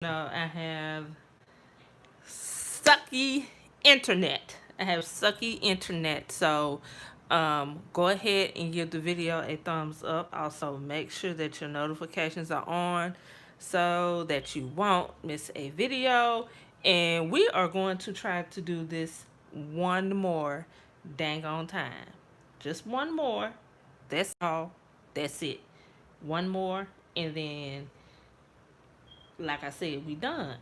No, I have sucky internet. I have sucky internet. So go ahead and give the video a thumbs up. Also, make sure that your notifications are on so that you won't miss a video. And we are going to try to do this one more dang on time. Just one more. That's all. That's it. One more. And then, like I said, we done.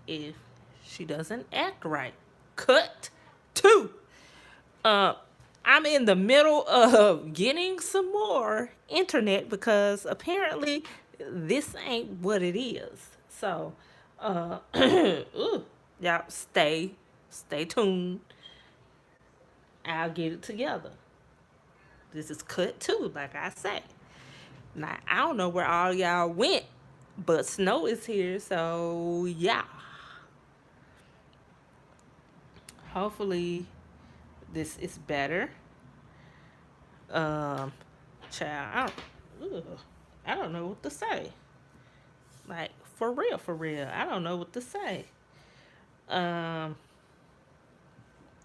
If she doesn't act right. Cut two. Uh, I'm in the middle of getting some more internet because apparently this ain't what it is. So, ooh, y'all stay tuned. I'll get it together. This is cut two, like I say. Now I don't know where all y'all went, but snow is here, so yeah. Hopefully this is better. Um, child, I don't know what to say. Like for real, I don't know what to say. Um,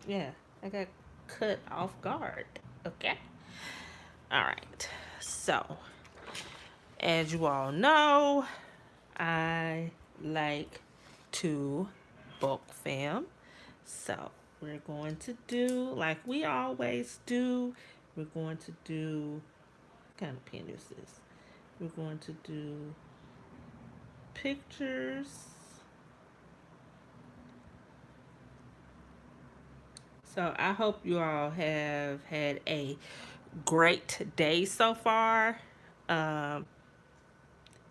yeah, I got cut off guard. Okay, all right. So, as you all know, I like to bulk film. So we're going to do like we always do. We're going to do what kind of pen is this? We're going to do pictures. So I hope you all have had a great day so far. Um,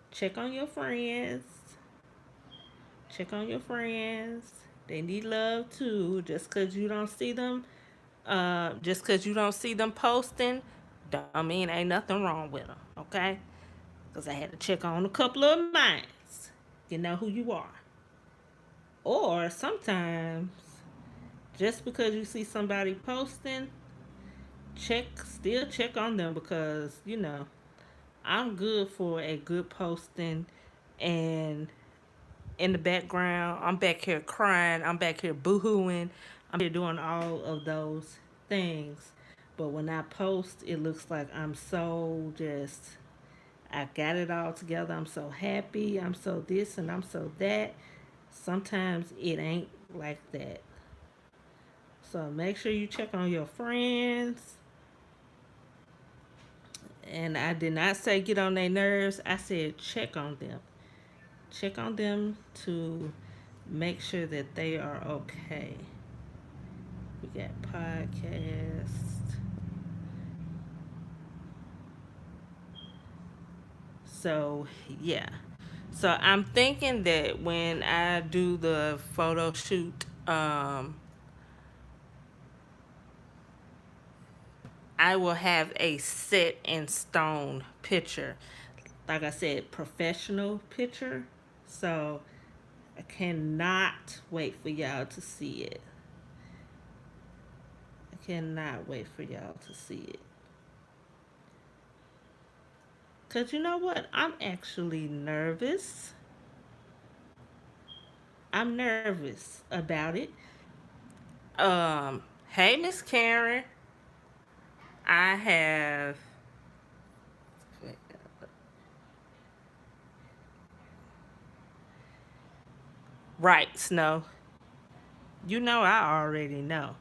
check on your friends. Check on your friends. They need love too. Just cause you don't see them posting, don't mean ain't nothing wrong with them. Okay? Cause I had to check on a couple of minds. You know who you are. Or sometimes just because you see somebody posting, still check on them because I'm good for a good posting, and in the background I'm back here crying, I'm back here boohooing, I'm here doing all of those things. But when I post, it looks like I'm so just I got it all together. I'm so happy. I'm so this and I'm so that. Sometimes it ain't like that. So make sure you check on your friends. And I did not say get on their nerves. I said check on them. Check on them to make sure that they are okay. We got podcast. So, yeah. So I'm thinking that when I do the photo shoot, I will have a set in stone picture. Like I said, professional picture. So I cannot wait for y'all to see it. I cannot wait for y'all to see it. Because you know what? I'm actually nervous. I'm nervous about it. Hey, Miss Karen. I have. Right, Snow. You know I already know.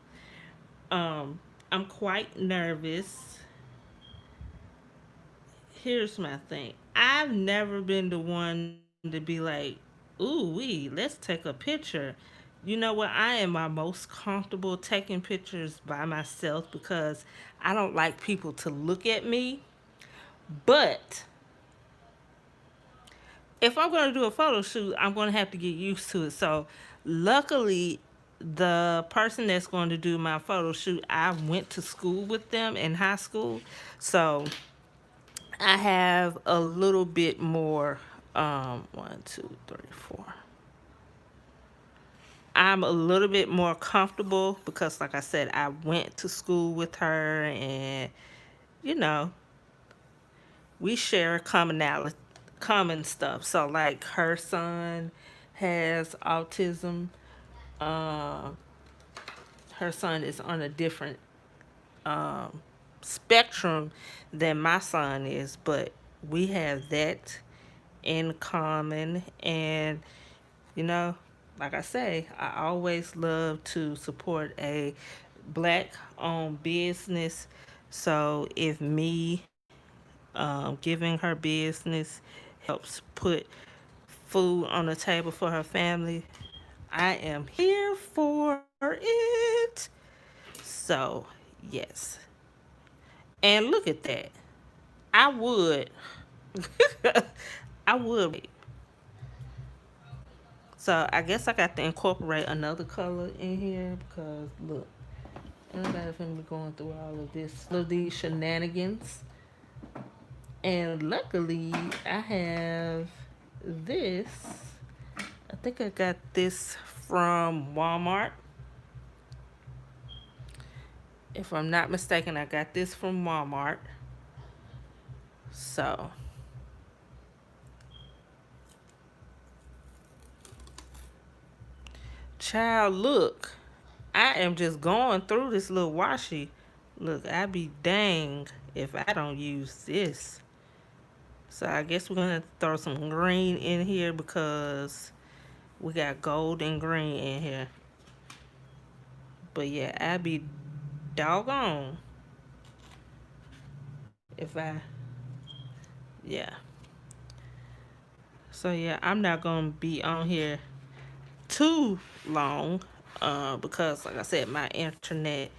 I'm quite nervous. Here's my thing. I've never been the one to be like, ooh wee, let's take a picture. You know what? I am my most comfortable taking pictures by myself because I don't like people to look at me. But if I'm going to do a photo shoot, I'm going to have to get used to it. So, luckily, the person that's going to do my photo shoot, I went to school with them in high school. So, I have a little bit more. One, two, three, four. I'm a little bit more comfortable because, like I said, I went to school with her, and you know, we share a commonality. common stuff. So like her son has autism. Uh, her son is on a different um, spectrum than my son is, but we have that in common. And you know, like I say, I always love to support a black owned business. So if me giving her business helps put food on the table for her family, I am here for it. So, yes. And look at that. I would. I would. So, I guess I got to incorporate another color in here because, look, everybody's going to be going through all of this, all of these shenanigans. And luckily, I have this. I think I got this from Walmart. If I'm not mistaken, I got this from Walmart. So, child, look. I am just going through this little washi. Look, I be dang if I don't use this. So I guess we're gonna throw some green in here because we got gold and green in here. But yeah, I be doggone if I, yeah. So yeah, I'm not gonna be on here too long because like I said, my internet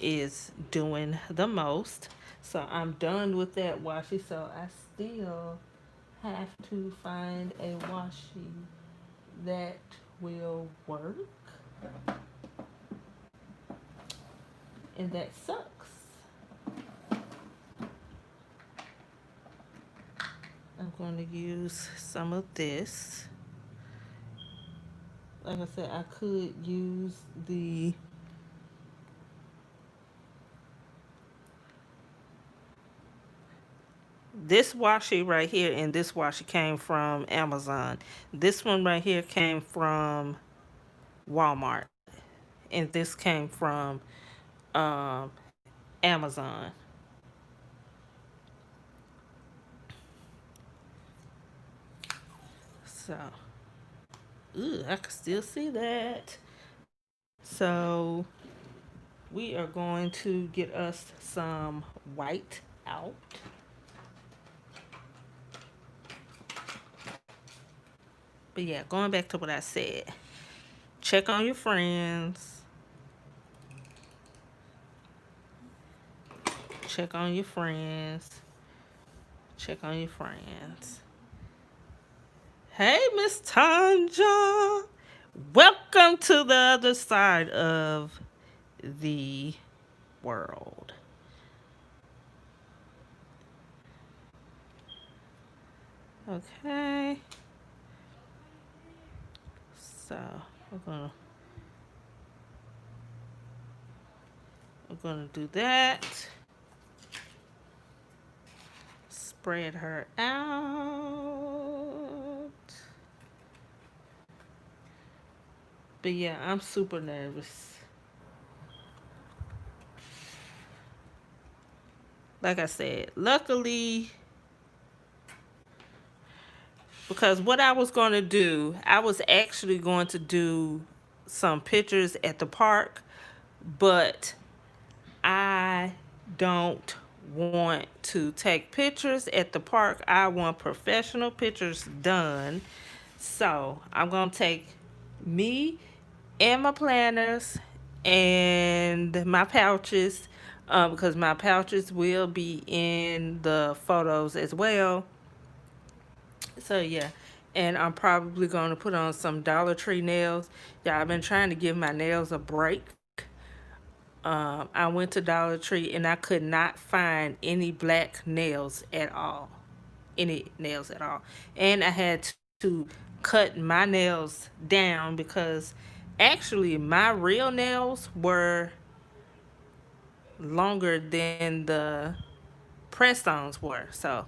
is doing the most. So I'm done with that washi. So I still have to find a washi that will work. And that sucks. I'm going to use some of this. Like I said, I could use the this washi right here and this washi came from Amazon. This one right here came from Walmart. And this came from um, Amazon. So, I can still see that. So, we are going to get us some white out. But yeah, going back to what I said, check on your friends. Check on your friends. Check on your friends. Hey, Miss Tanja. Welcome to the other side of the world. Okay. So we're gonna do that. Spread her out. But yeah, I'm super nervous. Like I said, luckily, because what I was going to do, I was actually going to do some pictures at the park, but I don't want to take pictures at the park. I want professional pictures done. So I'm going to take me and my planners and my pouches because my pouches will be in the photos as well. So yeah, and I'm probably going to put on some Dollar Tree nails. Yeah, I've been trying to give my nails a break. I went to Dollar Tree and I could not find any black nails at all. Any nails at all. And I had to cut my nails down because actually my real nails were longer than the press ons were. So,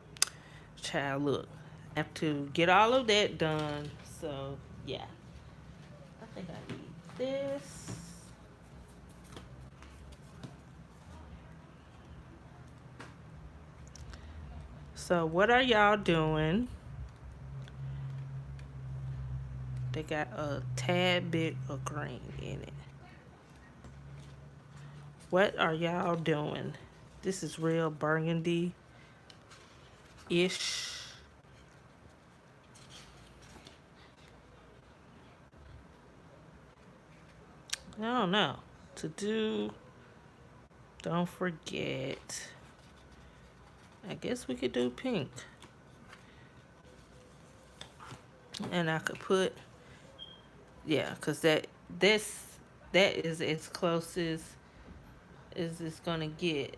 child, look. have to get all of that done. So yeah, I think I need this. So what are y'all doing? They got a tad bit of green in it. What are y'all doing? This is real burgundy ish. I don't know. To do, don't forget. I guess we could do pink. And I could put, yeah, because that is as close as it's gonna get.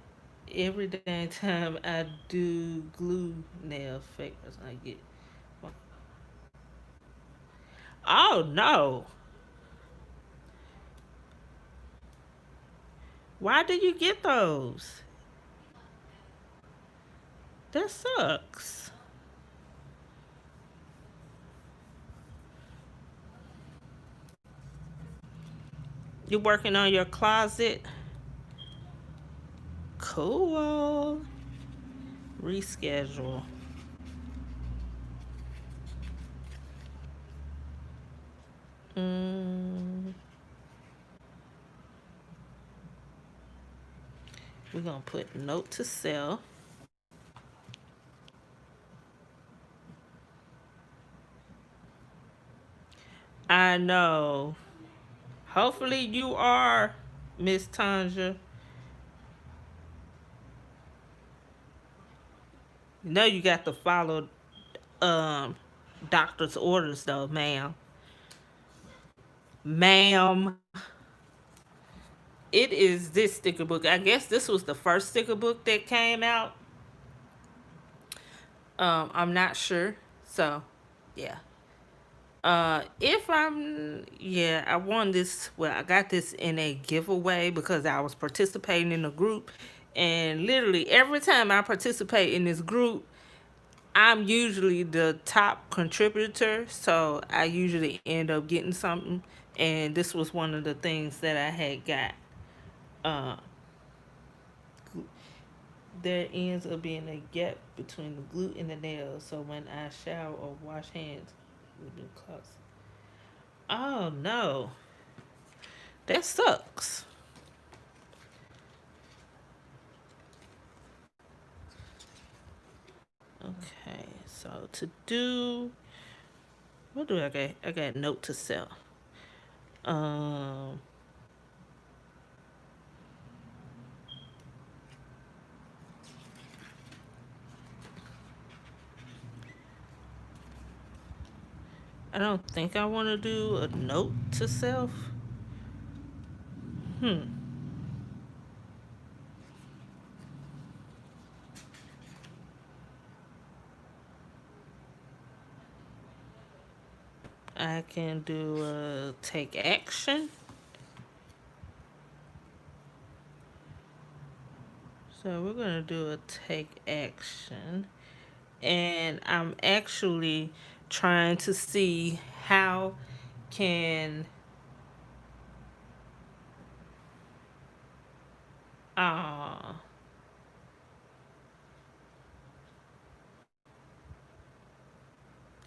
Every day time I do glue nail fakers, I get. Oh no! Why did you get those? That sucks. You working on your closet? Cool. Reschedule. Mm, we're gonna put note to self. I know. Hopefully you are, Miss Tanja. You know you got to follow um doctor's orders though, ma'am. Ma'am. It is this sticker book. I guess this was the first sticker book that came out. I'm not sure. So yeah. If I'm, yeah, I won this. Well, I got this in a giveaway because I was participating in a group, and literally every time I participate in this group, I'm usually the top contributor. So I usually end up getting something, and this was one of the things that I had got. Uh, there ends up being a gap between the glue and the nail, so when I shower or wash hands, it will be close. Oh no. That sucks. Okay, so to do, what do I got? I got note to self. Um, I don't think I want to do a note to self. Hmm. I can do a take action. So we're gonna do a take action, and I'm actually trying to see how can uh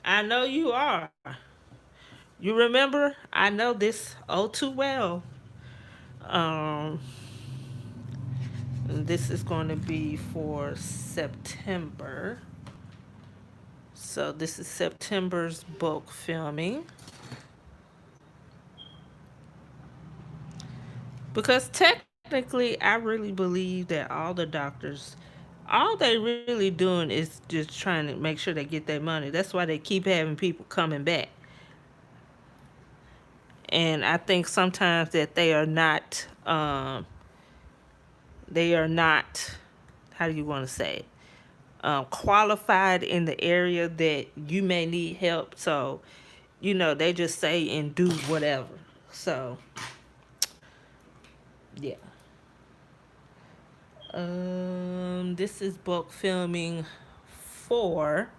I know you are. You remember? I know this oh too well. Um, this is going to be for September. So this is September's bulk filming. Because technically, I really believe that all the doctors, all they really doing is just trying to make sure they get their money. That's why they keep having people coming back. And I think sometimes that they are not, how do you want to say it? Qualified in the area that you may need help. So, they just say and do whatever. So, yeah. This is bulk filming 4.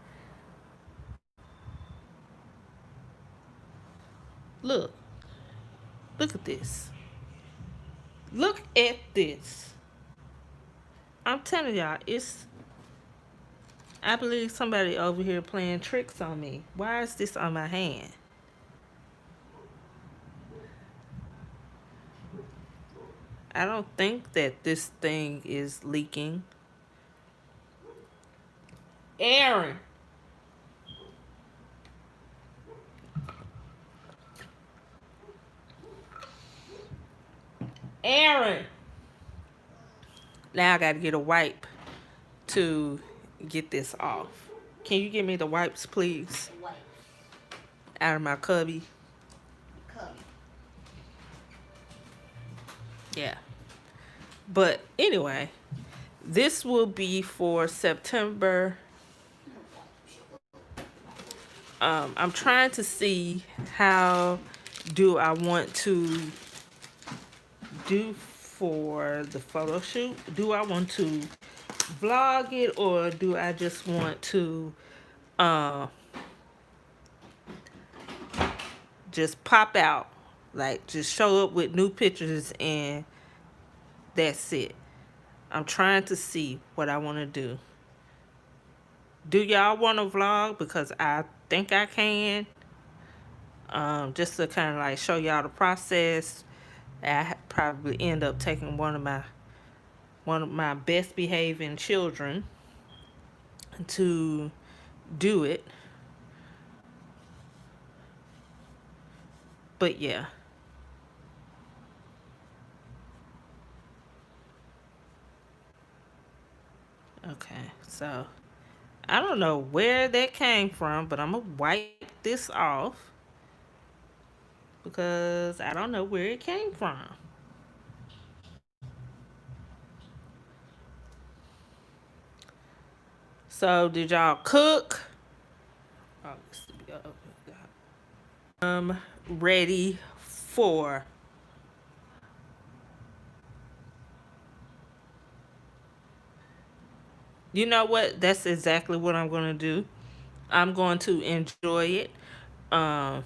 Look. Look at this. Look at this. I'm telling y'all, I believe somebody over here playing tricks on me. Why is this on my hand? I don't think that this thing is leaking. Aaron. Aaron. Now I gotta get a wipe to get this off. Can you give me the wipes, please? Wipe. Out of my cubby. Cubby. Yeah. But anyway, this will be for September. I'm trying to see how do I want to do for the photo shoot. Do I want to vlog it, or do I just want to just pop out, like just show up with new pictures and that's it? I'm trying to see what I want to do. Do y'all want to vlog? Because I think I can. Just to kind of like show y'all the process. I probably end up taking one of my best behaving children to do it. But yeah. Okay, so I don't know where that came from, but I'm gonna wipe this off because I don't know where it came from. So did y'all cook? Oh, ready for. You know what? That's exactly what I'm gonna do. I'm going to enjoy it. Um,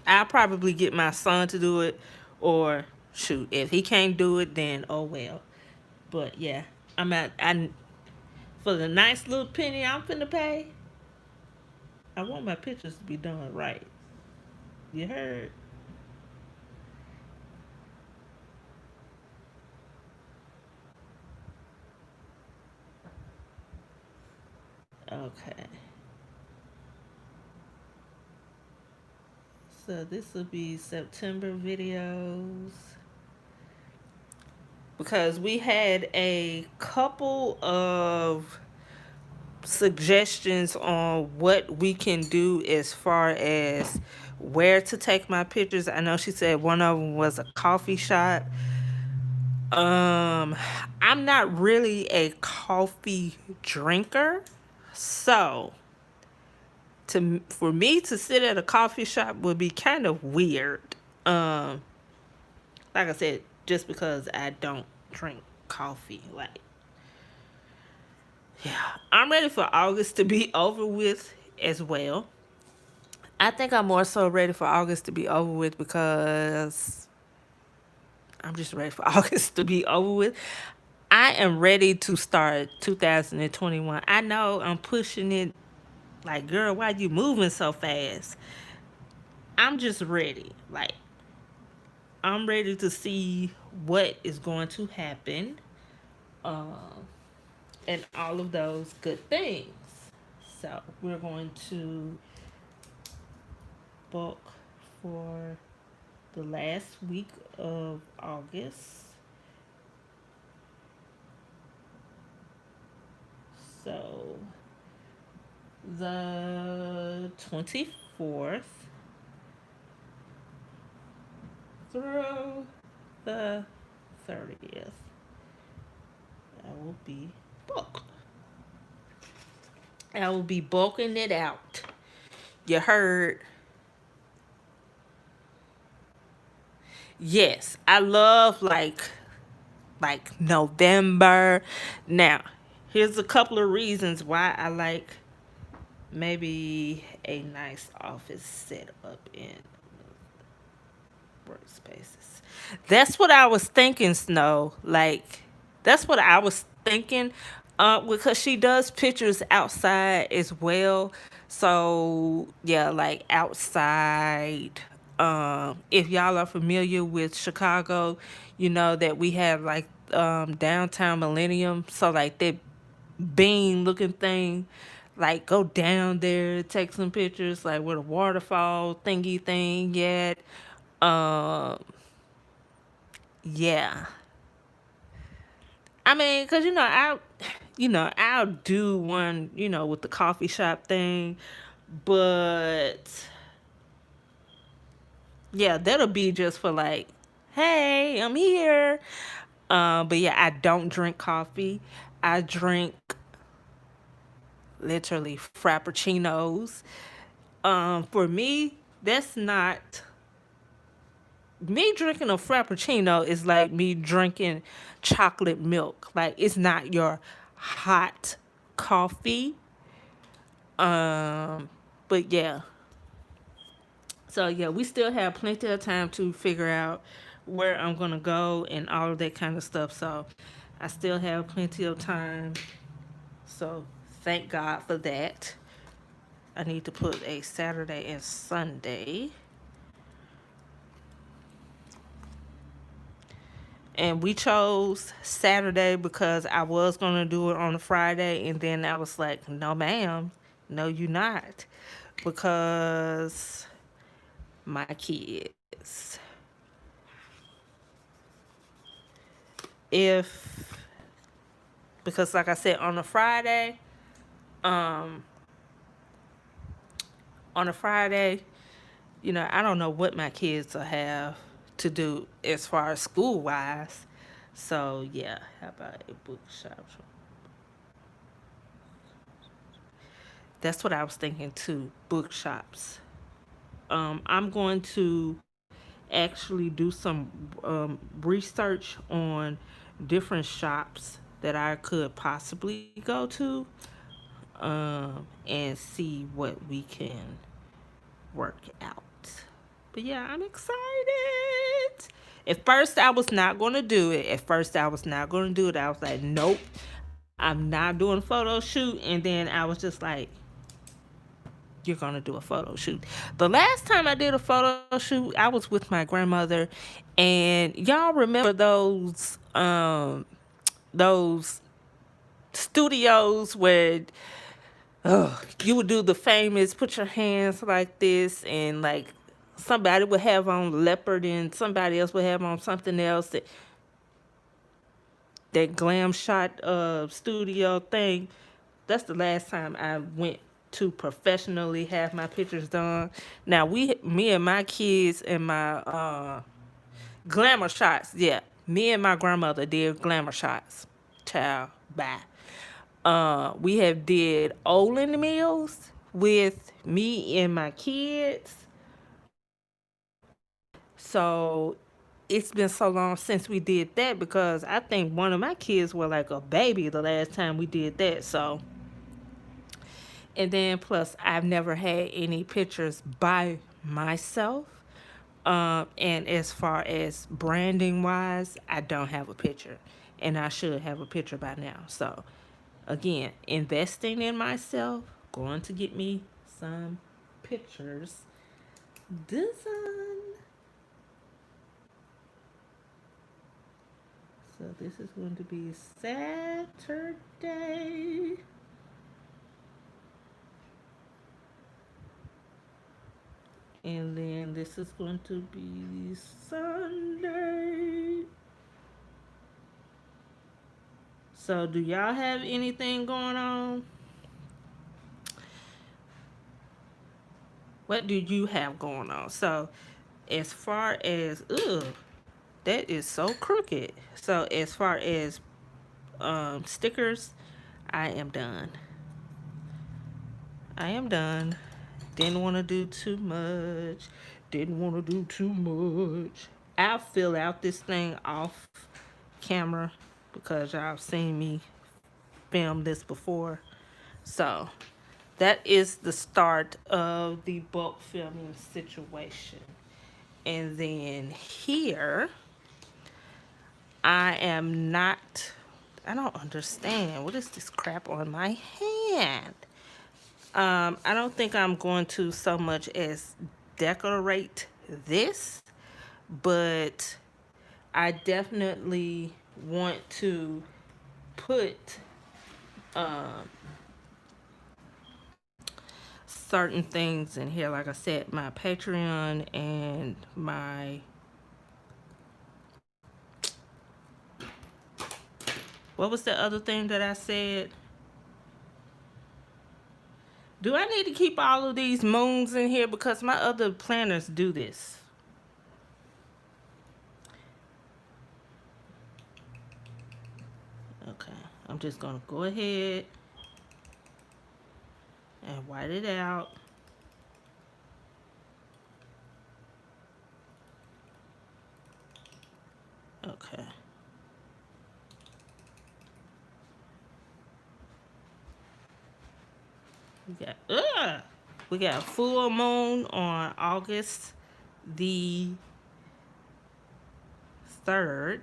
I'll probably get my son to do it, or shoot, if he can't do it, then oh well. But yeah, I for the nice little penny I'm finna pay. I want my pictures to be done right. You heard? Okay. So this will be September videos. Because we had a couple of suggestions on what we can do as far as where to take my pictures. I know she said one of them was a coffee shop. I'm not really a coffee drinker, so for me to sit at a coffee shop would be kind of weird. Like I said, just because I don't drink coffee, like, yeah, I'm ready for August to be over with as well. I think I'm more so ready for August to be over with because I'm just ready for August to be over with. I am ready to start 2021. I know I'm pushing it like, girl, why you moving so fast? I'm just ready. Like, I'm ready to see what is going to happen. And all of those good things. So we're going to book for the last week of August. So the 24th through the 30th. I will be booked. I will be bulking it out. You heard? Yes, I love like November. Now, here's a couple of reasons why I like maybe a nice office set up in workspaces. That's what I was thinking, Snow. Like, that's what I was thinking. Because she does pictures outside as well. So yeah, like outside. If y'all are familiar with Chicago, you know that we have like downtown Millennium. So like that bean looking thing. Like go down there, take some pictures, like with a waterfall thingy thing yet. Um, yeah. I mean, cause I'll do one, with the coffee shop thing, but yeah, that'll be just for like, hey, I'm here. But yeah, I don't drink coffee. I drink literally frappuccinos. For me, that's not me drinking a frappuccino is like me drinking chocolate milk. Like it's not your hot coffee. Um, but yeah. So yeah, we still have plenty of time to figure out where I'm gonna go and all of that kind of stuff. So I still have plenty of time. So thank God for that. I need to put a Saturday and Sunday. And we chose Saturday because I was gonna do it on a Friday, and then I was like, "No, ma'am, no, you not," because my kids. If because, like I said, um, on a Friday, I don't know what my kids will have to do as far as school wise. So yeah, how about a bookshop? That's what I was thinking too. Bookshops. I'm going to actually do some research on different shops that I could possibly go to, and see what we can work out. But yeah, I'm excited. At first, I was not going to do it. At first, I was not going to do it. I was like, nope, I'm not doing a photo shoot. And then I was just like, you're going to do a photo shoot. The last time I did a photo shoot, I was with my grandmother. And y'all remember those studios where you would do the famous put your hands like this, and like somebody would have on leopard and somebody else would have on something else, that glam shot studio thing. That's the last time I went to professionally have my pictures done. Now me and my kids and my glamour shots, yeah, me and my grandmother did glamour shots. Child, bye. We have did Olin meals with me and my kids. So it's been so long since we did that because I think one of my kids were like a baby the last time we did that. So, and then plus I've never had any pictures by myself. And as far as branding wise, I don't have a picture, and I should have a picture by now. So again, investing in myself, going to get me some pictures done. So this is going to be Saturday. And then this is going to be Sunday. So do y'all have anything going on? What do you have going on? So as far as that is so crooked. So as far as stickers, I am done. I am done. Didn't want to do too much. Didn't want to do too much. I'll fill out this thing off camera because y'all seen me film this before. So that is the start of the bulk filming situation. And then here, I am not, I don't understand. What is this crap on my hand? I don't think I'm going to so much as decorate this, but I definitely want to put um, certain things in here. Like I said, my Patreon and my, what was the other thing that I said? Do I need to keep all of these moons in here? Because my other planners do this. Okay, I'm just going to go ahead and white it out. Okay. We got full moon on August the 3rd.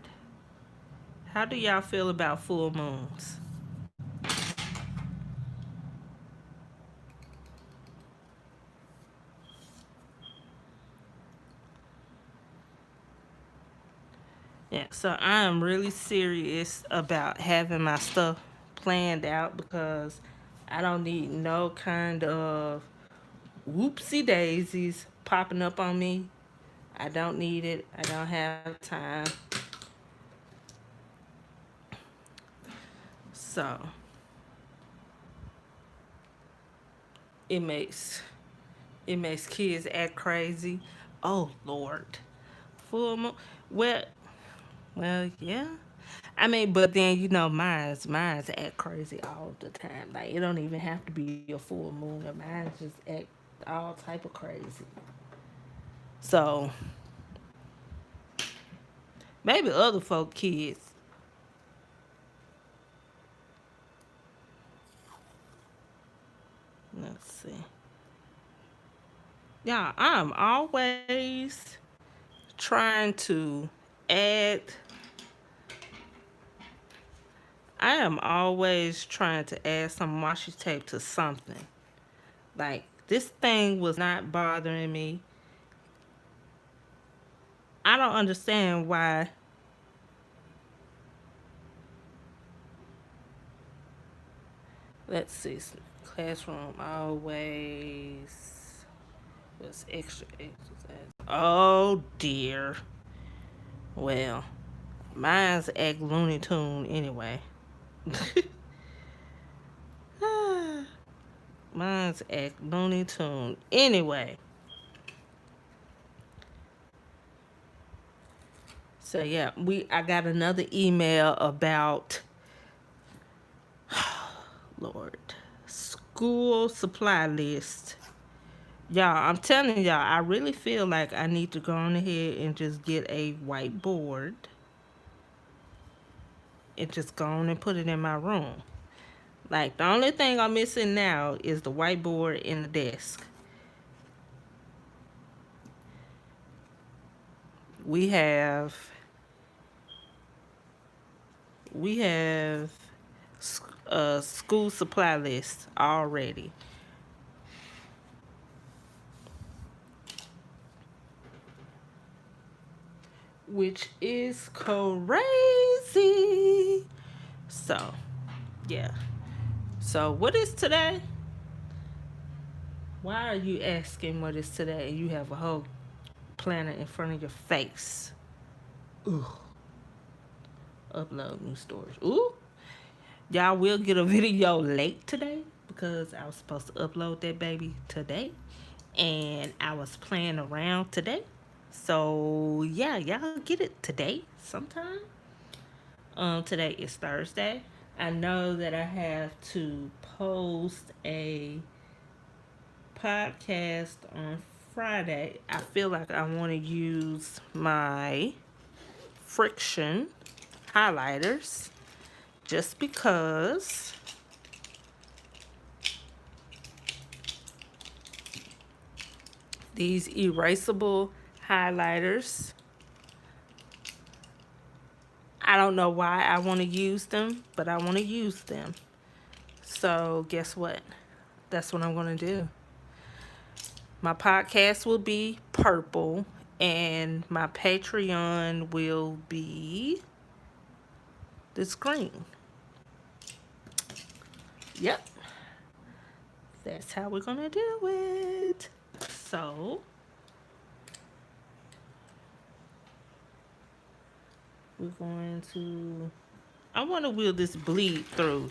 How do y'all feel about full moons? Yeah, so I am really serious about having my stuff planned out because I don't need no kind of whoopsie daisies popping up on me. I don't need it. I don't have time. So it makes kids act crazy. Oh Lord. Full moon. Well, yeah. I mean, but then mine's act crazy all the time. Like it don't even have to be a full moon. Mine just act all type of crazy. So maybe other folk kids. Let's see. Yeah, I'm always trying to add. I am always trying to add some washi tape to something. Like this thing was not bothering me. I don't understand why. Let's see. Classroom always was extra exercise. Oh dear. Well, mine's act Looney Tune anyway. Mine's act Looney Tune anyway. So yeah, I got another email about Lord school supply list. Y'all, I'm telling y'all, I really feel like I need to go on ahead and just get a whiteboard and just go on and put it in my room. Like the only thing I'm missing now is the whiteboard in the desk. We have we have a school supply list already. Which is crazy. So, yeah. So, what is today? Why are you asking what is today? You have a whole planner in front of your face. Ooh. Upload new stories. Ooh. Y'all will get a video late today because I was supposed to upload that baby today. And I was playing around today. So yeah, y'all get it today sometime. Today is Thursday. I know that I have to post a podcast on Friday. I feel like I want to use my friction highlighters just because these erasable highlighters. I don't know why I want to use them, but I want to use them. So guess what? That's what I'm going to do. My podcast will be purple, and my Patreon will be this green. Yep. That's how we're going to do it. So we're going to, I wonder will this bleed through?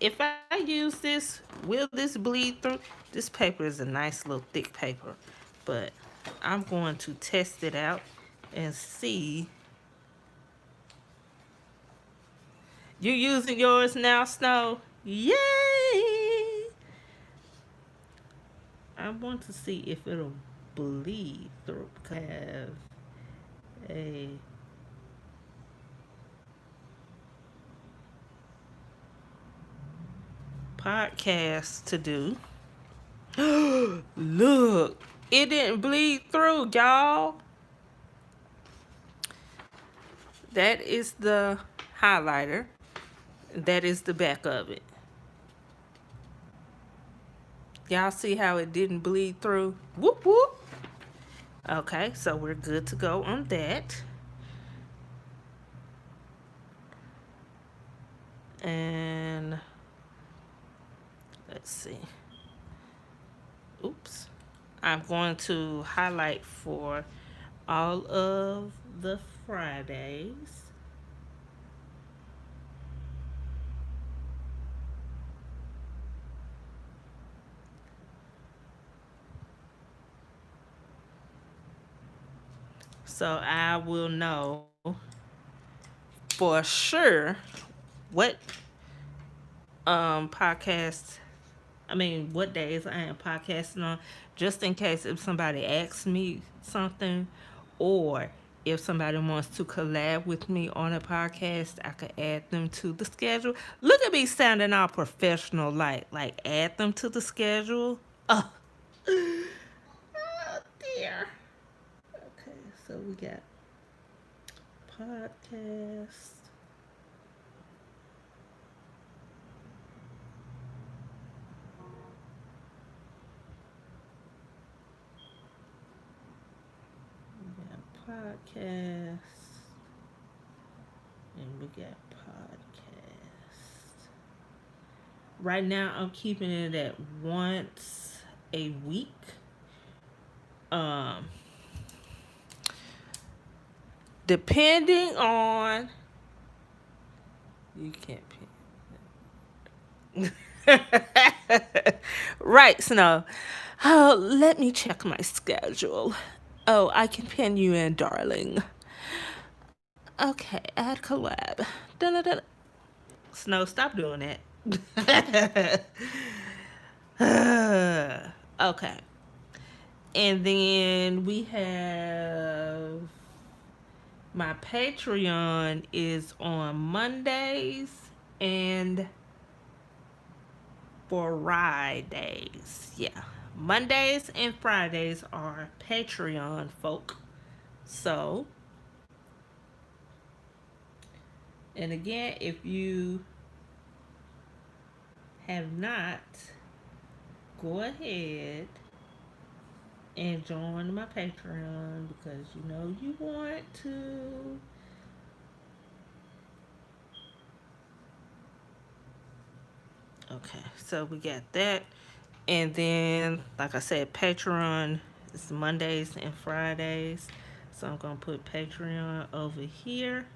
If I use this, will this bleed through? This paper is a nice little thick paper, but I'm going to test it out and see. You using yours now, Snow? Yay! I want to see if it'll bleed through. I have a podcast to do. Look, it didn't bleed through, y'all. That is the highlighter. That is the back of it. Y'all see how it didn't bleed through? Whoop whoop. Okay, so we're good to go on that. And let's see. Oops. I'm going to highlight for all of the Fridays. So I will know for sure what podcasts, what days I am podcasting on, just in case if somebody asks me something, or if somebody wants to collab with me on a podcast, I could add them to the schedule. Look at me sounding all professional, like add them to the schedule. Oh, oh dear. Okay, so we got podcast. Podcast, and we got podcast. Right now, I'm keeping it at once a week. Depending on, you can't pin. Right, Snow. Oh, let me check my schedule. Oh, I can pin you in, darling. Okay, add collab. Dun-dun-dun. Snow, stop doing that. Okay. And then we have my Patreon is on Mondays and Fridays. Yeah. Mondays and Fridays are Patreon folk. So, and again, if you have not, go ahead and join my Patreon because you know you want to. Okay, so we got that. And then, like I said, Patreon is Mondays and Fridays. So I'm going to put Patreon over here.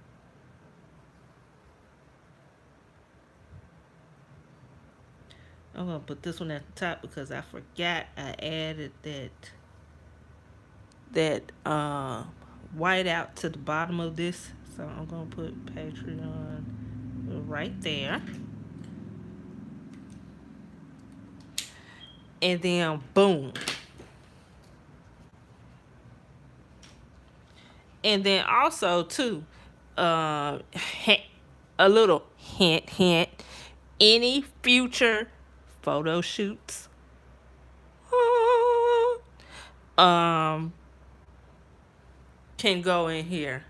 I'm going to put this one at the top because I forgot I added that white out to the bottom of this. So I'm going to put Patreon right there. And then boom. And then also too, a little hint, any future photo shoots, um can go in here.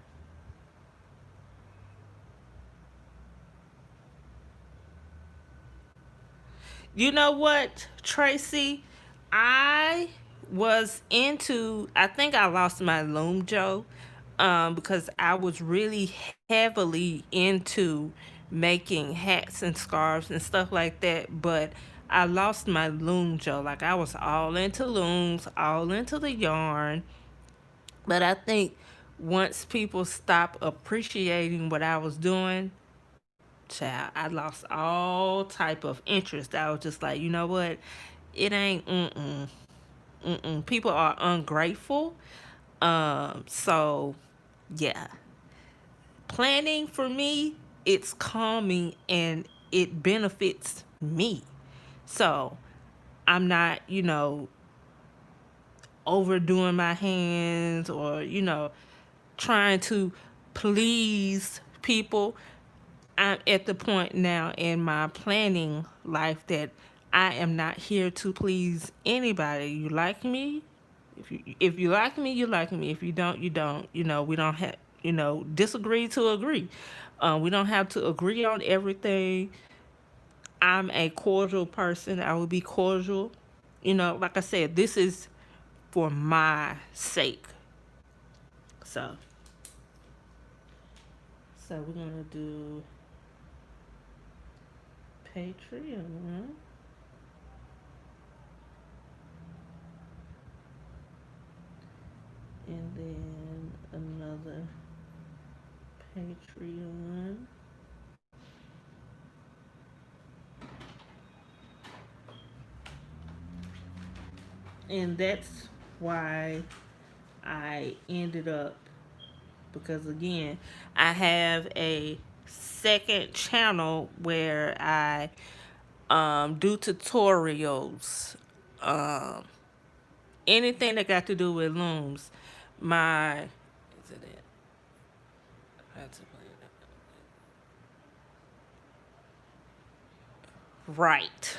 You know what, Tracy? I I think I lost my Loom Joe because I was really heavily into making hats and scarves and stuff like that. But I lost my Loom Joe. Like, I was all into looms, all into the yarn. But I think once people stopped appreciating what I was doing, child, I lost all type of interest. I was just like, you know what? It ain't people are ungrateful. So yeah. Planning for me, it's calming and it benefits me. So I'm not, overdoing my hands or, trying to please people. I'm at the point now in my planning life that I am not here to please anybody. You like me? If you like me, you like me. If you don't, you don't. We don't have disagree to agree. We don't have to agree on everything. I'm a cordial person. I will be cordial. Like I said, this is for my sake. So, we're gonna do Patreon, and then another Patreon. And that's why I ended up, because again, I have a second channel where I do tutorials, um, anything that got to do with looms. My is it it? Right.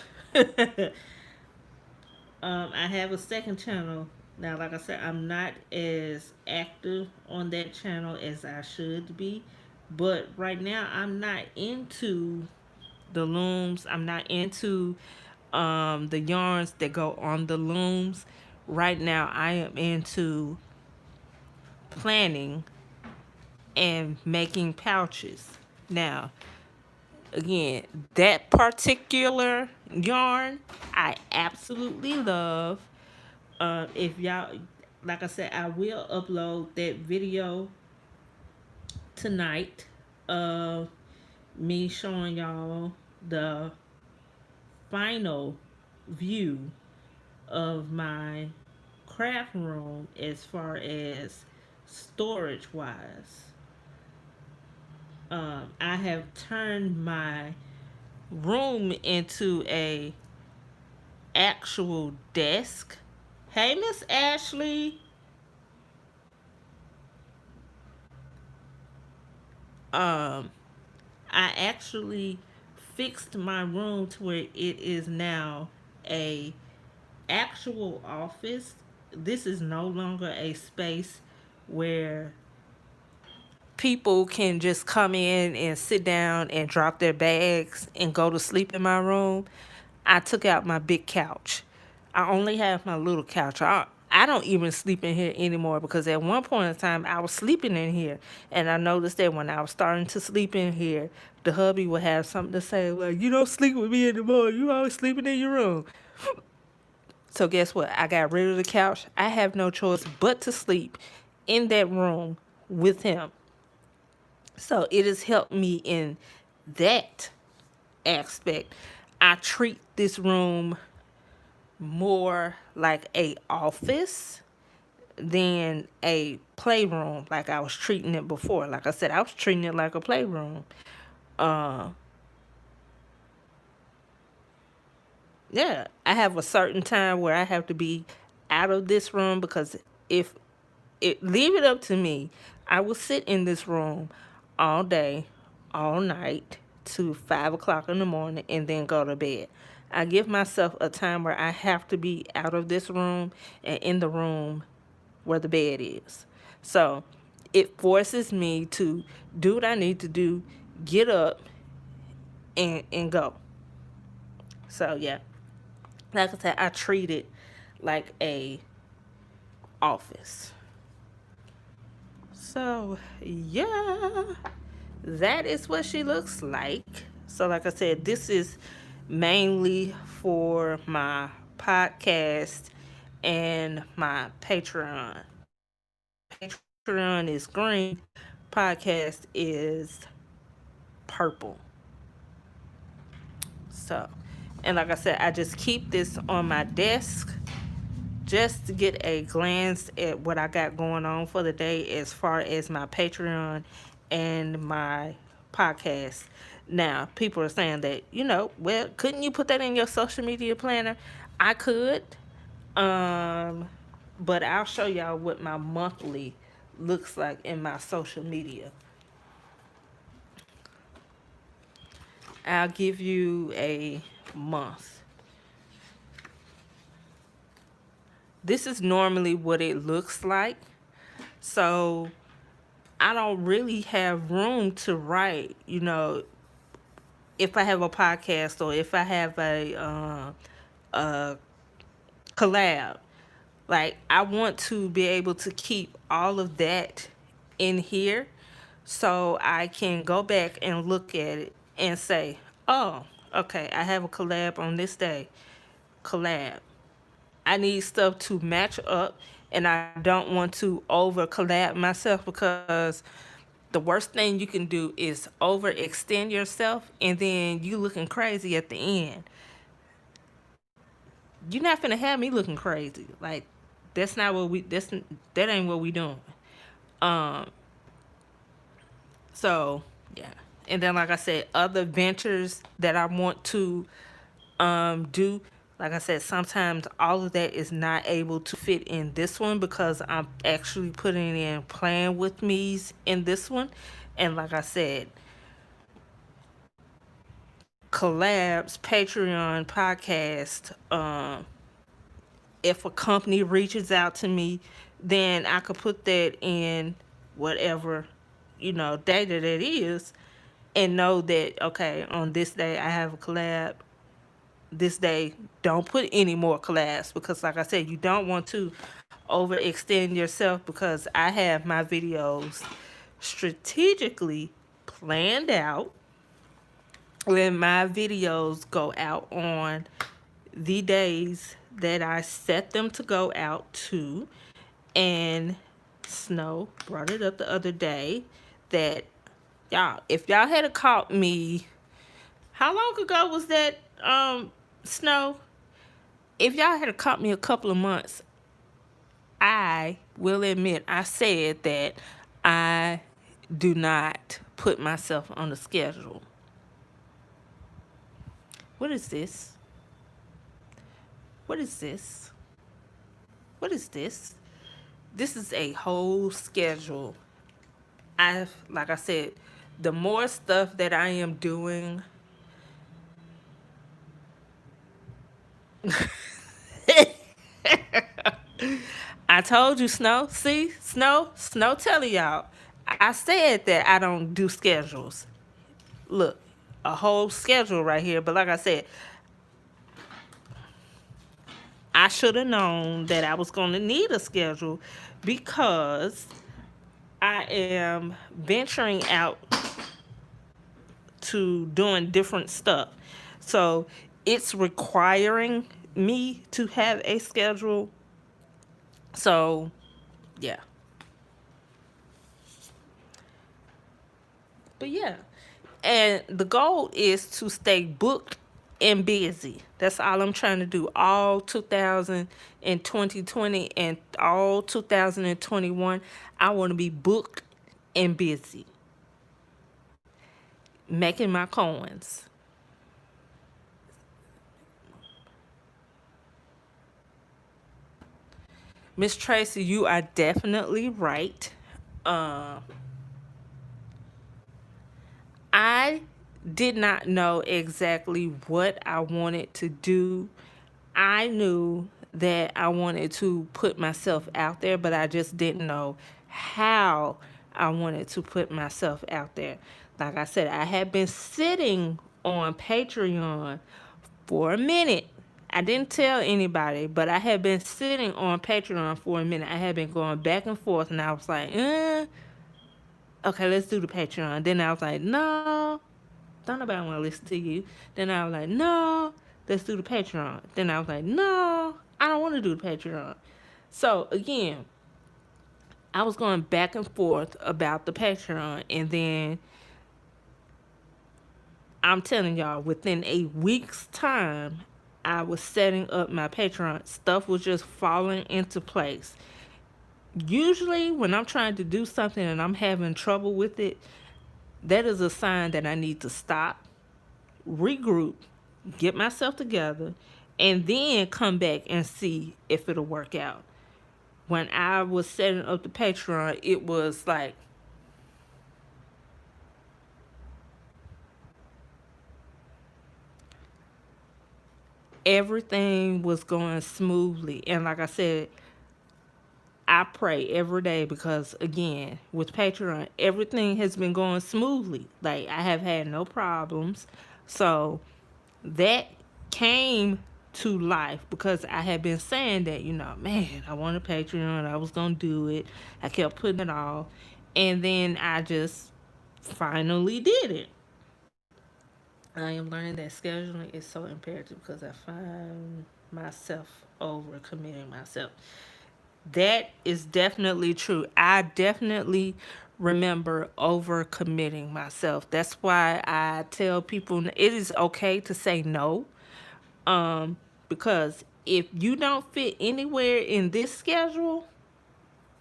I have a second channel now. Like I said, I'm not as active on that channel as I should be, but right now I'm not into the looms. I'm not into the yarns that go on the looms. Right now, I am into planning and making pouches. Now, again, that particular yarn I absolutely love. If y'all, like I said, I will upload that video tonight of me showing y'all the final view of my craft room as far as storage wise. I have turned my room into a actual desk. Hey, Miss Ashley. Um, I actually fixed my room to where it is now a actual office. This is no longer a space where people can just come in and sit down and drop their bags and go to sleep in my room. I took out my big couch. I only have my little couch. I don't even sleep in here anymore because at one point in time I was sleeping in here, and I noticed that when I was starting to sleep in here, the hubby would have something to say like, "You don't sleep with me anymore. You always sleeping in your room." So guess what? I got rid of the couch. I have no choice but to sleep in that room with him. So it has helped me in that aspect. I treat this room more like a office than a playroom like I was treating it before. Like I said, I was treating it like a playroom. Uh yeah, I have a certain time where I have to be out of this room because if leave it up to me, I will sit in this room all day, all night to 5 o'clock in the morning and then go to bed. I give myself a time where I have to be out of this room and in the room where the bed is. So it forces me to do what I need to do, get up and go. So yeah, like I said, I treat it like a office. So yeah, that is what she looks like. So like I said, this is mainly for my podcast and my Patreon. Patreon is green, podcast is purple. So, and like I said, I just keep this on my desk just to get a glance at what I got going on for the day as far as my Patreon and my podcast. Now, people are saying that, well, couldn't you put that in your social media planner? I could. Um, but I'll show y'all what my monthly looks like in my social media. I'll give you a month. This is normally what it looks like. So I don't really have room to write, if I have a podcast or if I have a collab. Like, I want to be able to keep all of that in here so I can go back and look at it and say, oh, okay, I have a collab on this day. Collab. I need stuff to match up, and I don't want to over collab myself, because the worst thing you can do is overextend yourself and then you looking crazy at the end. You're not gonna have me looking crazy. Like, that's not what we that ain't what we doing. Um so yeah. And then like I said, other ventures that I want to do, like I said, sometimes all of that is not able to fit in this one because I'm actually putting in plan with me's in this one. And like I said, collabs, Patreon, podcast, if a company reaches out to me, then I could put that in whatever, data that is, and know that, okay, on this day I have a collab. This day, don't put any more collabs, because like I said, you don't want to overextend yourself, because I have my videos strategically planned out. When my videos go out on the days that I set them to go out to, and Snow brought it up the other day that, y'all, if y'all had caught me, how long ago was that, Snow? If y'all had caught me a couple of months, I will admit I said that I do not put myself on the schedule. What is this? What is this? What is this? This is a whole schedule. Like I said, the more stuff that I am doing, I told you, Snow. See, Snow telling y'all. I said that I don't do schedules. Look, a whole schedule right here. But like I said, I should have known that I was going to need a schedule, because I am venturing out to doing different stuff. So it's requiring me to have a schedule. So, yeah. But yeah. And the goal is to stay booked and busy. That's all I'm trying to do. All 2020 and all 2021, I want to be booked and busy, making my coins. Miss Tracy, you are definitely right. Uh, I did not know exactly what I wanted to do. I knew that I wanted to put myself out there, but I just didn't know how I wanted to put myself out there. Like I said, I had been sitting on Patreon for a minute. I didn't tell anybody, but I had been sitting on Patreon for a minute. I had been going back and forth, and I was like, okay, let's do the Patreon. Then I was like, no, don't nobody want to listen to you. Then I was like, no, let's do the Patreon. Then I was like, no, I don't want to do the Patreon. So again, I was going back and forth about the Patreon, and then I'm telling y'all, within a week's time, I was setting up my Patreon. Stuff was just falling into place. Usually, when I'm trying to do something and I'm having trouble with it, that is a sign that I need to stop, regroup, get myself together, and then come back and see if it'll work out. When I was setting up the Patreon, it was like everything was going smoothly. And like I said, I pray every day because, again, with Patreon, everything has been going smoothly. Like, I have had no problems. So, that came to life because I had been saying that, man, I want a Patreon. I was going to do it. I kept putting it off. And then I just finally did it. I am learning that scheduling is so imperative because I find myself over committing myself. That is definitely true. I definitely remember overcommitting myself. That's why I tell people it is okay to say no. Because if you don't fit anywhere in this schedule,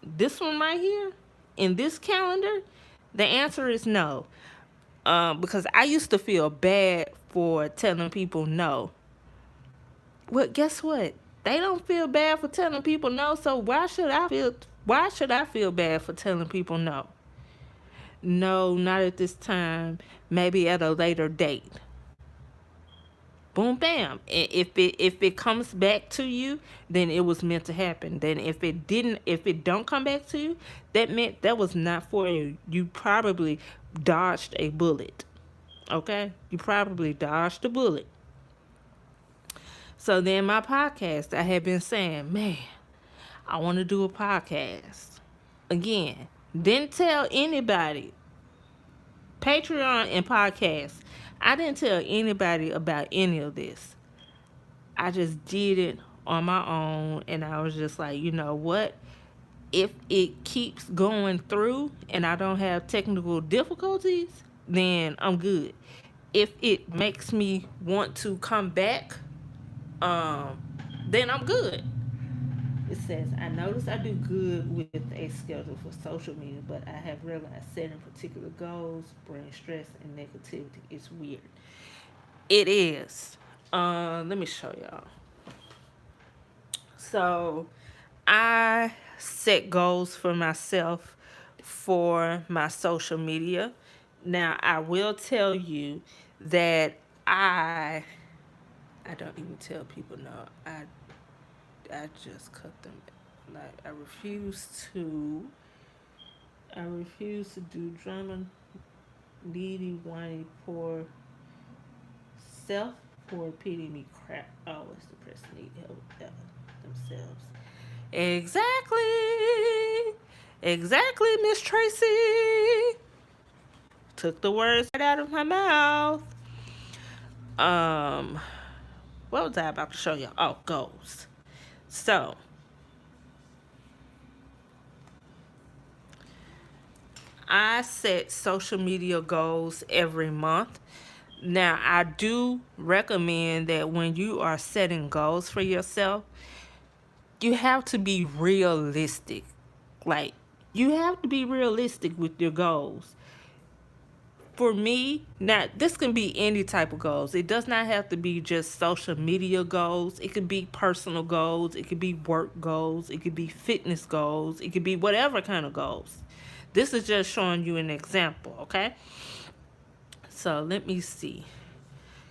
this one right here, in this calendar, the answer is no. Because I used to feel bad for telling people no. Well, guess what? They don't feel bad for telling people no, so why should I feel bad for telling people no? No, not at this time. Maybe at a later date. Boom bam. If it comes back to you, then it was meant to happen. Then if it don't come back to you, that meant that was not for you. You probably dodged a bullet. Okay? You probably dodged a bullet. So then my podcast, I had been saying, man, I want to do a podcast. Again, didn't tell anybody. Patreon and podcast. I didn't tell anybody about any of this. I just did it on my own, and I was just like, you know what? If it keeps going through and I don't have technical difficulties, then I'm good. If it makes me want to come back, um, then I'm good. It says, I notice I do good with a schedule for social media, but I have realized setting particular goals bring stress and negativity. It's weird. It is. Let me show y'all. So I set goals for myself for my social media. Now I will tell you that I don't even tell people no. I just cut them. Like I refuse to do drama, needy, whiny, poor, self, poor, pity me crap. Always the person need help themselves. Exactly. Exactly, Miss Tracy. Took the words right out of my mouth. Um, what was I about to show you? Oh, goals. So I set social media goals every month. Now, I do recommend that when you are setting goals for yourself, you have to be realistic. Like, you have to be realistic with your goals. For me, now this can be any type of goals. It does not have to be just social media goals. It could be personal goals. It could be work goals. It could be fitness goals. It could be whatever kind of goals. This is just showing you an example, okay? So let me see.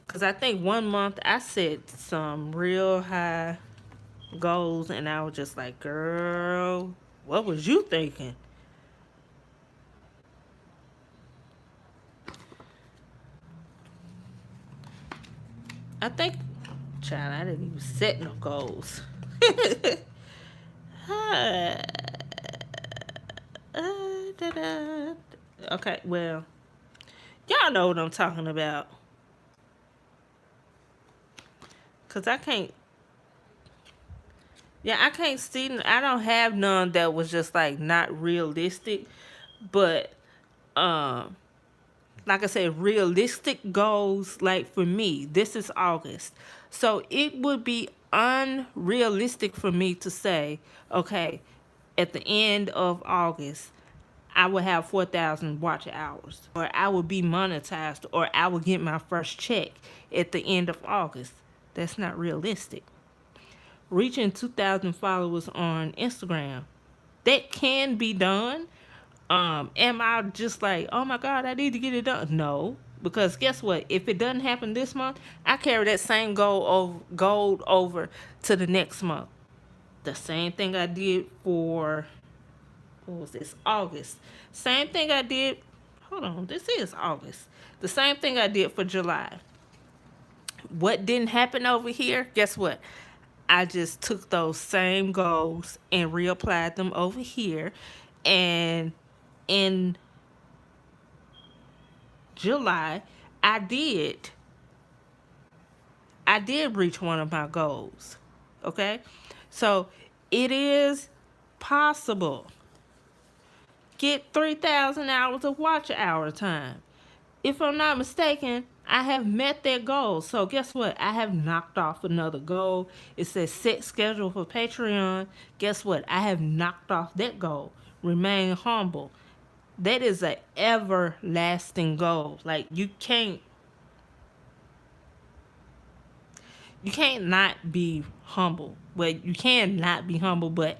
Because I think one month I set some real high goals and I was just like, girl, what was you thinking? I think, child, I didn't even set no goals. Okay, well, y'all know what I'm talking about. Cause I can't, yeah, I can't see. I don't have none that was just like not realistic, but um, like I said, realistic goals. Like for me, this is August, so it would be unrealistic for me to say, okay, at the end of August, I would have 4,000 watch hours, or I would be monetized, or I would get my first check at the end of August. That's not realistic. Reaching 2,000 followers on Instagram, that can be done. Am I just like, oh my God, I need to get it done? No, because guess what? If it doesn't happen this month, I carry that same goal over to the next month. The same thing I did for, what was this, August. Same thing I did. Hold on, this is August. The same thing I did for July. What didn't happen over here? Guess what? I just took those same goals and reapplied them over here. And in July, I did I did reach one of my goals. Okay? So it is possible. Get 3,000 hours of watch hour time. If I'm not mistaken, I have met that goal. So guess what? I have knocked off another goal. It says set schedule for Patreon. Guess what? I have knocked off that goal. Remain humble. That is an everlasting goal. Like you can't not be humble. Well, you can not be humble, but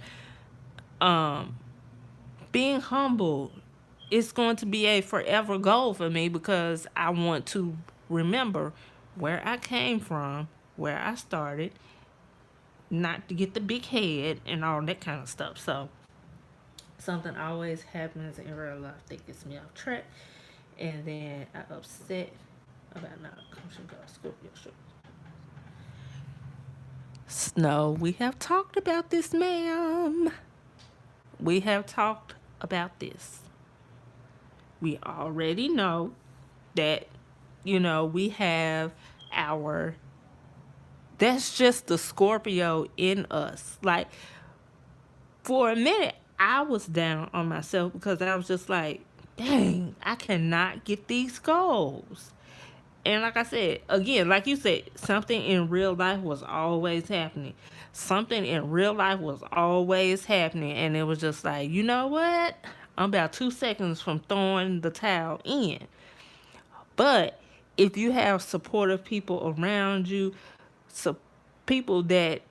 um being humble is going to be a forever goal for me because I want to remember where I came from, where I started, not to get the big head and all that kind of stuff. So something always happens in real life that gets me off track, and then I upset about not coming to Scorpio show. Snow, we have talked about this, ma'am. We have talked about this. We already know that, we have our, that's just the Scorpio in us. Like, for a minute, I was down on myself because I was just like, dang, I cannot get these goals. And like I said, again, like you said, something in real life was always happening. Something in real life was always happening. And it was just like, you know what? I'm about 2 seconds from throwing the towel in. But if you have supportive people around you, so people that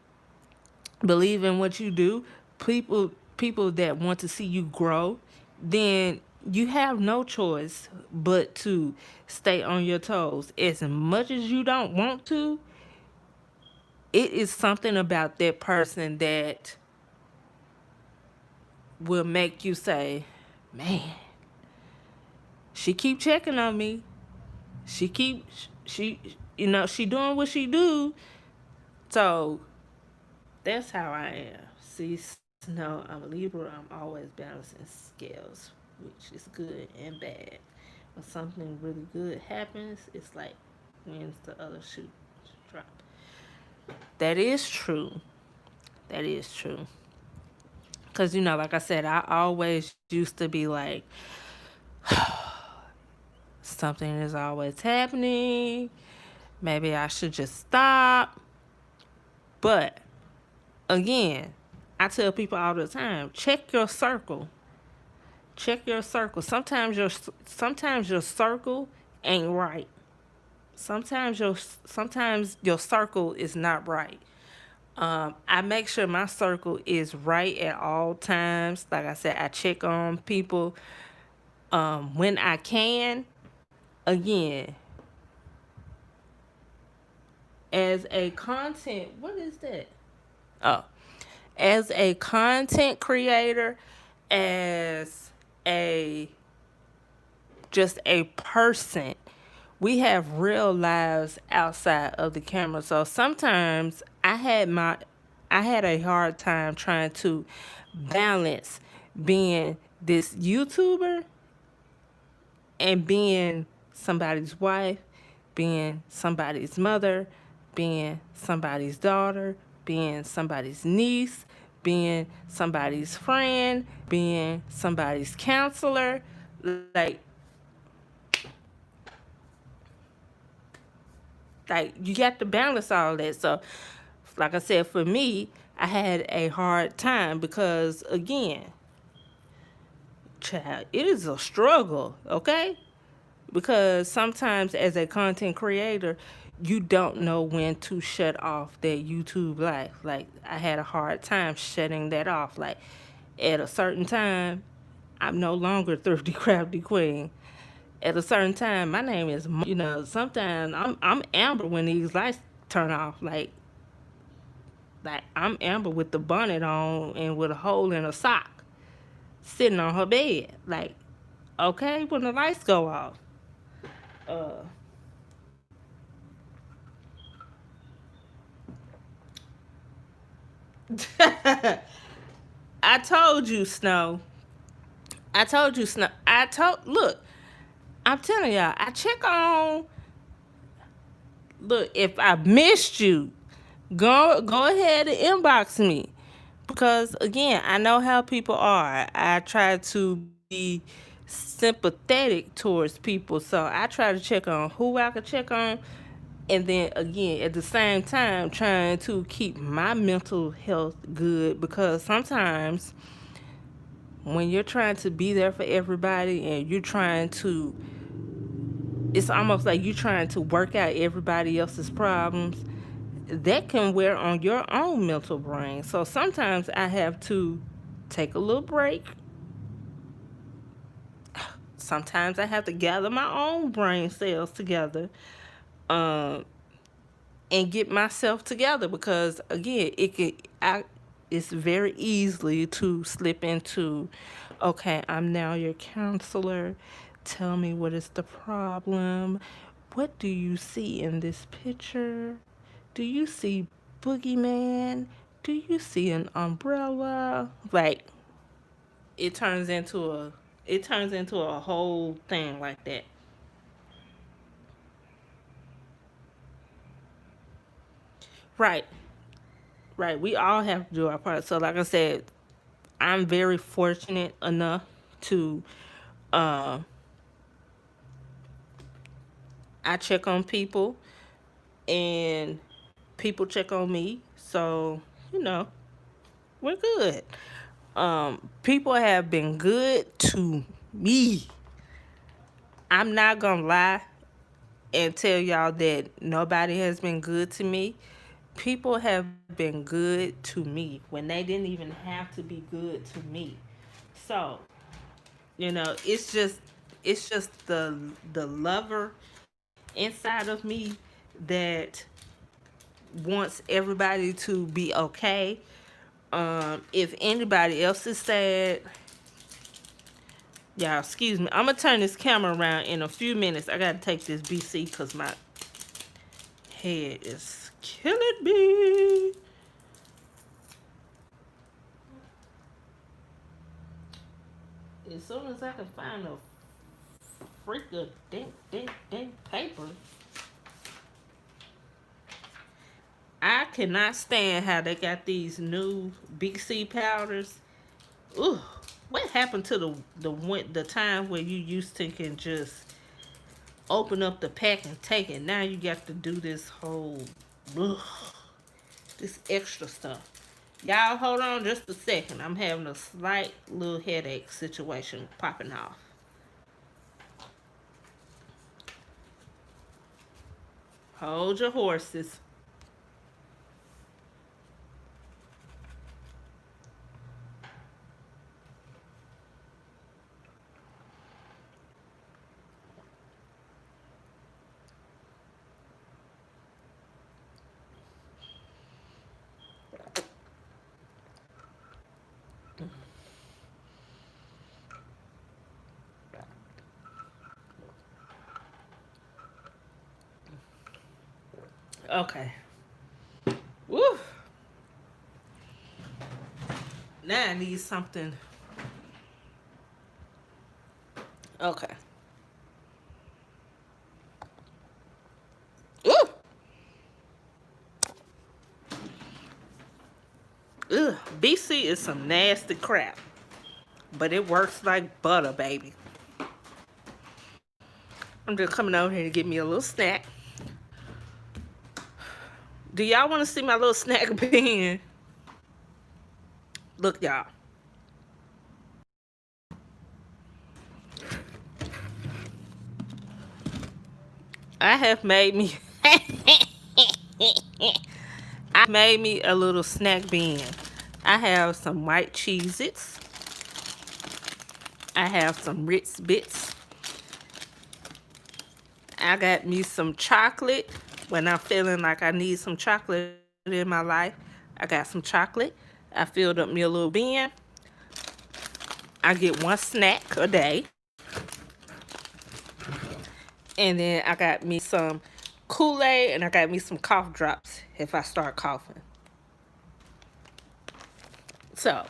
believe in what you do, people that want to see you grow, then you have no choice but to stay on your toes. As much as you don't want to, it is something about that person that will make you say, "Man, she keep checking on me. She doing what she do." So that's how I am. See, no, I'm a Libra. I'm always balancing scales, which is good and bad. When something really good happens, it's like, when's the other shoe drop? That is true. That is true. Because, like I said, I always used to be like, something is always happening. Maybe I should just stop. But again, I tell people all the time, check your circle. Check your circle. Sometimes your circle ain't right. Sometimes your circle is not right. I make sure my circle is right at all times. Like I said, I check on people when I can. again, as a content, what is that? Oh, as a content creator, as a just a person, we have real lives outside of the camera. So sometimes I had a hard time trying to balance being this YouTuber and being somebody's wife, being somebody's mother, being somebody's daughter, being somebody's niece, being somebody's friend, being somebody's counselor. Like you got to balance all that. So like I said, for me, I had a hard time because again, child, it is a struggle, okay? Because sometimes as a content creator, you don't know when to shut off that YouTube life. Like I had a hard time shutting that off. Like at a certain time, I'm no longer Thrifty Crafty Queen. At a certain time, my name is sometimes I'm Amber when these lights turn off. Like I'm Amber with the bonnet on and with a hole in a sock, sitting on her bed. Like, okay, when the lights go off. Uh, I told you, Snow. I told you, Snow. Look, I'm telling y'all, I check on, look, if I missed you, go ahead and inbox me. Because again, I know how people are. I try to be sympathetic towards people. So I try to check on who I could check on. And then again, at the same time, trying to keep my mental health good because sometimes when you're trying to be there for everybody and you're trying to, it's almost like you're trying to work out everybody else's problems, that can wear on your own mental brain. So sometimes I have to take a little break. Sometimes I have to gather my own brain cells together, um, and get myself together because again, it's very easily to slip into, okay, I'm now your counselor. Tell me what is the problem. What do you see in this picture? Do you see boogeyman? Do you see an umbrella? Like it turns into a it turns into a whole thing like that. Right, right. We all have to do our part. So like I said, I'm very fortunate enough to uh, I check on people and people check on me. So, you know, we're good. People have been good to me. I'm not gonna lie and tell y'all that nobody has been good to me. People have been good to me when they didn't even have to be good to me. So, it's just the lover inside of me that wants everybody to be okay. If anybody else is sad, y'all, excuse me. I'm gonna turn this camera around in a few minutes. I gotta take this BC because my head is killing me. As soon as I can find a freak of dink paper, I cannot stand how they got these new BC powders. Ooh, what happened to the time where you used to can just open up the pack and take it? Now you got to do this whole ugh, this extra stuff. Y'all hold on just a second. I'm having a slight little headache situation popping off. Hold your horses. Okay. Woo. Now I need something. Okay. Ooh. Ugh. BC is some nasty crap. But it works like butter, baby. I'm just coming over here to get me a little snack. Do y'all want to see my little snack bin? Look, y'all. I have made me I made me a little snack bin. I have some white Cheez-Its. I have some Ritz Bits. I got me some chocolate when I'm feeling like I need some chocolate in my life. I got some chocolate. I filled up me a little bin. I get one snack a day. And then I got me some Kool-Aid and I got me some cough drops if I start coughing. So,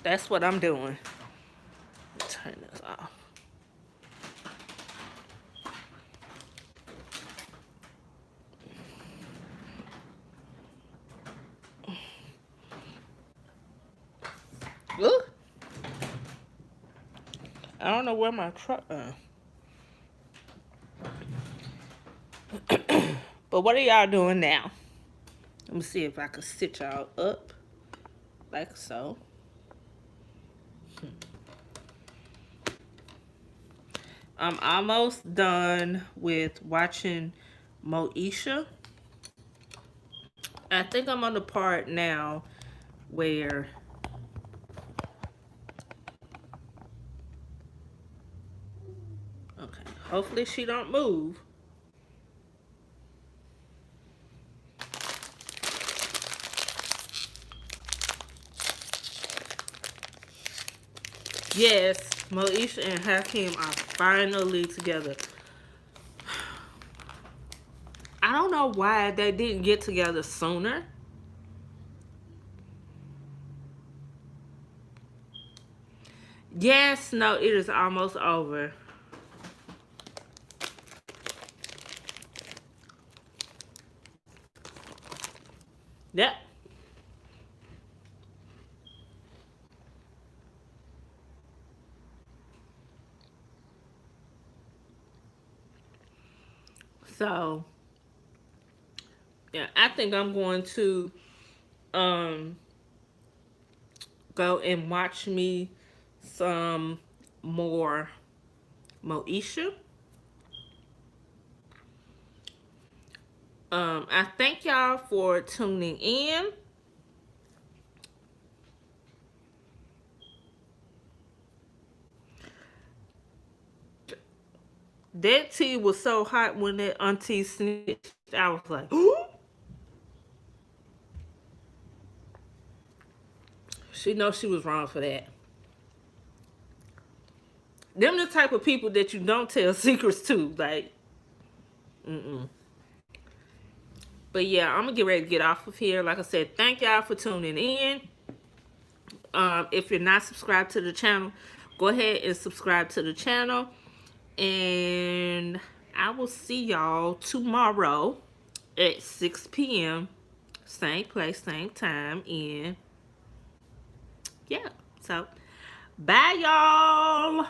that's what I'm doing. Turn this off. Ooh. I don't know where my truck But what are y'all doing now? Let me see if I can sit y'all up like so. I'm almost done with watching Moesha. I think I'm on the part now where okay, hopefully she don't move. Yes, Moesha and Hakeem are finally together. I don't know why they didn't get together sooner. Yes, no, it is almost over. Yep. So, yeah, I think I'm going to um go and watch me some more Moesha. I thank y'all for tuning in. That tea was so hot when that auntie snitched. I was like, ooh. She knows she was wrong for that. Them the type of people that you don't tell secrets to. Like, mm-mm. But yeah, I'm gonna get ready to get off of here. Like I said, thank y'all for tuning in. If you're not subscribed to the channel, go ahead and subscribe to the channel. And I will see y'all tomorrow at 6 p.m. Same place, same time. And yeah, so bye, y'all.